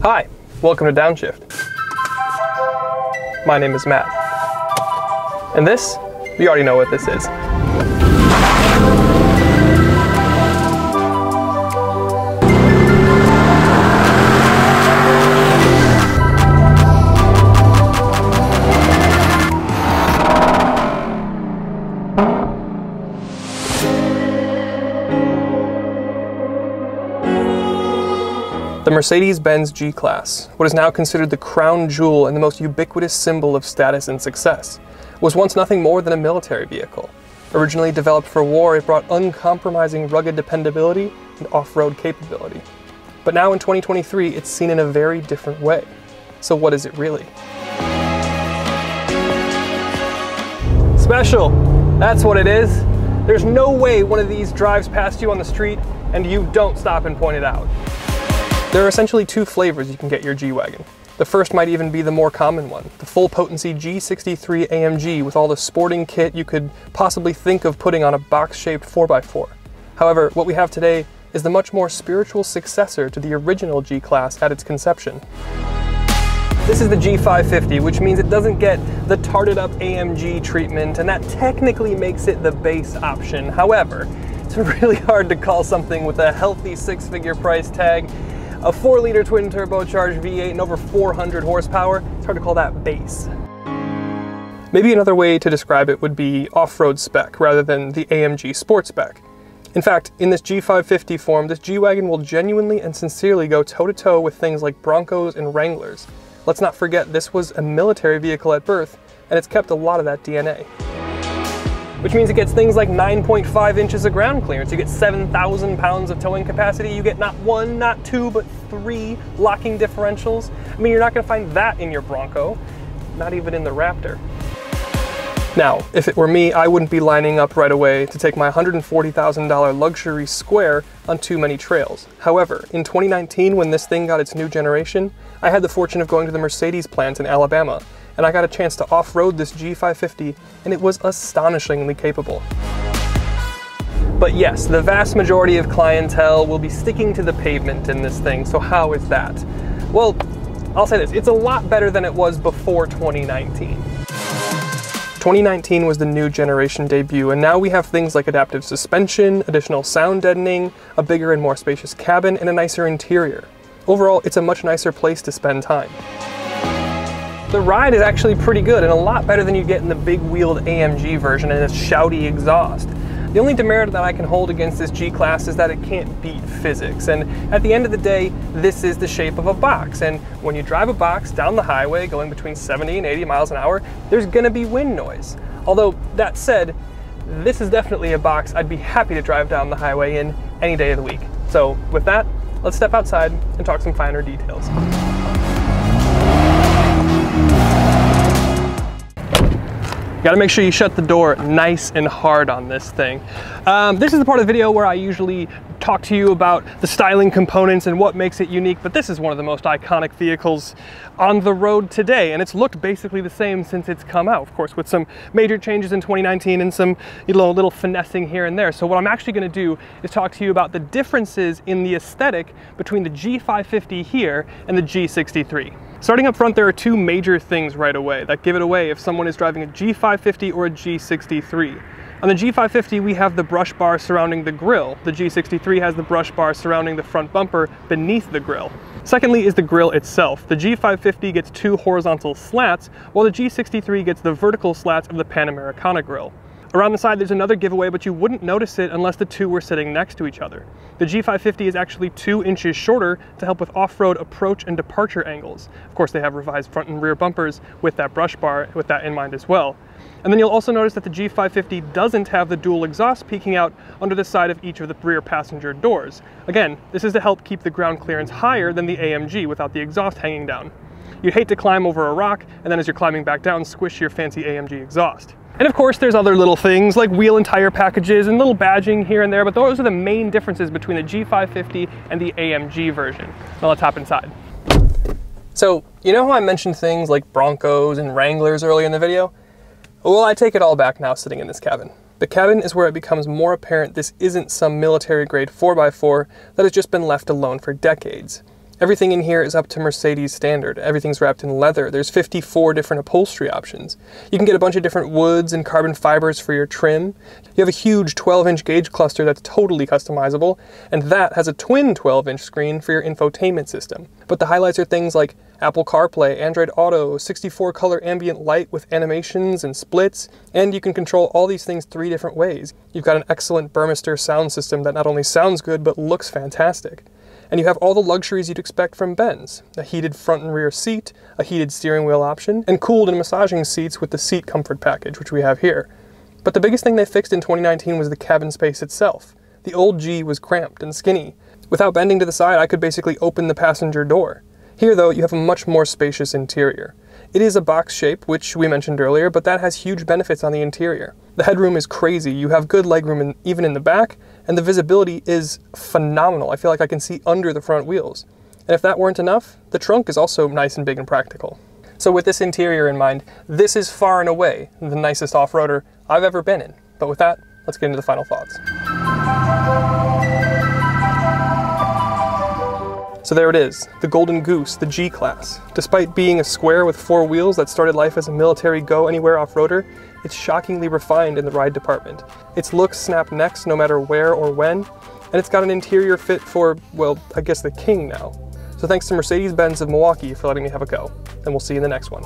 Hi, welcome to Downshift. My name is Matt. And this, you already know what this is. The Mercedes-Benz G class, what is now considered the crown jewel and the most ubiquitous symbol of status and success, was once nothing more than a military vehicle. Originally developed for war, it brought uncompromising rugged dependability and off-road capability. But now in 2023, it's seen in a very different way. So what is it really? Special! That's what it is. There's no way one of these drives past you on the street and you don't stop and point it out. There are essentially two flavors you can get your G Wagon. The first might even be the more common one, the full-potency G63 AMG with all the sporting kit you could possibly think of putting on a box-shaped 4x4. However, what we have today is the much more spiritual successor to the original G class at its conception. This is the G550, which means it doesn't get the tarted up AMG treatment, and that technically makes it the base option. However, it's really hard to call something with a healthy six-figure price tag, a 4-liter twin turbocharged V8 and over 400 horsepower, it's hard to call that base. Maybe another way to describe it would be off-road spec rather than the AMG sport spec. In fact, in this G550 form, this G Wagon will genuinely and sincerely go toe-to-toe with things like Broncos and Wranglers. Let's not forget this was a military vehicle at birth, and it's kept a lot of that DNA. Which means it gets things like 9.5 inches of ground clearance, you get 7,000 pounds of towing capacity, you get not one, not two, but 3 locking differentials. I mean, you're not gonna find that in your Bronco, not even in the Raptor. Now, if it were me, I wouldn't be lining up right away to take my $140,000 luxury Square on too many trails. However, in 2019, when this thing got its new generation, I had the fortune of going to the Mercedes plant in Alabama, and I got a chance to off-road this G550, and it was astonishingly capable. But yes, the vast majority of clientele will be sticking to the pavement in this thing, so how is that? Well, I'll say this, it's a lot better than it was before 2019. 2019 was the new generation debut, and now we have things like adaptive suspension, additional sound deadening, a bigger and more spacious cabin, and a nicer interior. Overall, it's a much nicer place to spend time. The ride is actually pretty good and a lot better than you get in the big-wheeled AMG version and its shouty exhaust. The only demerit that I can hold against this G class is that it can't beat physics, and at the end of the day, this is the shape of a box, and when you drive a box down the highway going between 70 and 80 miles an hour, there's gonna be wind noise. Although, that said, this is definitely a box I'd be happy to drive down the highway in any day of the week. So with that, let's step outside and talk some finer details. Gotta make sure you shut the door nice and hard on this thing. This is the part of the video where I usually talk to you about the styling components and what makes it unique, but this is one of the most iconic vehicles on the road today, and it's looked basically the same since it's come out, of course, with some major changes in 2019 and some little finessing here and there. So what I'm actually gonna do is talk to you about the differences in the aesthetic between the G550 here and the G63. Starting up front, there are two major things right away that give it away if someone is driving a G550 or a G63. On the G550, we have the brush bar surrounding the grille. The G63 has the brush bar surrounding the front bumper beneath the grille. Secondly is the grille itself. The G550 gets 2 horizontal slats, while the G63 gets the vertical slats of the Panamericana grille. Around the side there's another giveaway, but you wouldn't notice it unless the two were sitting next to each other. The G550 is actually 2 inches shorter to help with off-road approach and departure angles. Of course, they have revised front and rear bumpers with that brush bar, with that in mind as well. And then you'll also notice that the G550 doesn't have the dual exhaust peeking out under the side of each of the rear passenger doors. Again, this is to help keep the ground clearance higher than the AMG without the exhaust hanging down. You'd hate to climb over a rock, and then as you're climbing back down, squish your fancy AMG exhaust. And of course, there's other little things like wheel and tire packages and little badging here and there, but those are the main differences between the G550 and the AMG version. Now let's hop inside. So, you know how I mentioned things like Broncos and Wranglers earlier in the video? Well, I take it all back now sitting in this cabin. The cabin is where it becomes more apparent this isn't some military-grade 4x4 that has just been left alone for decades. Everything in here is up to Mercedes standard. Everything's wrapped in leather. There's 54 different upholstery options. You can get a bunch of different woods and carbon fibers for your trim. You have a huge 12-inch gauge cluster that's totally customizable, and that has a twin 12-inch screen for your infotainment system. But the highlights are things like Apple CarPlay, Android Auto, 64-color ambient light with animations and splits, and you can control all these things 3 different ways. You've got an excellent Thermistor sound system that not only sounds good, but looks fantastic. And you have all the luxuries you'd expect from Benz. A heated front and rear seat, a heated steering wheel option, and cooled and massaging seats with the seat comfort package, which we have here. But the biggest thing they fixed in 2019 was the cabin space itself. The old G was cramped and skinny. Without bending to the side, I could basically open the passenger door. Here though, you have a much more spacious interior. It is a box shape, which we mentioned earlier, but that has huge benefits on the interior. The headroom is crazy, you have good legroom even in the back, and the visibility is phenomenal. I feel like I can see under the front wheels. And if that weren't enough, the trunk is also nice and big and practical. So with this interior in mind, this is far and away the nicest off-roader I've ever been in. But with that, let's get into the final thoughts. So there it is, the Golden Goose, the G-Class. Despite being a square with 4 wheels that started life as a military go-anywhere off-roader, it's shockingly refined in the ride department. Its looks snap necks no matter where or when, and it's got an interior fit for, well, I guess the king now. So thanks to Mercedes-Benz of Milwaukee for letting me have a go, and we'll see you in the next one.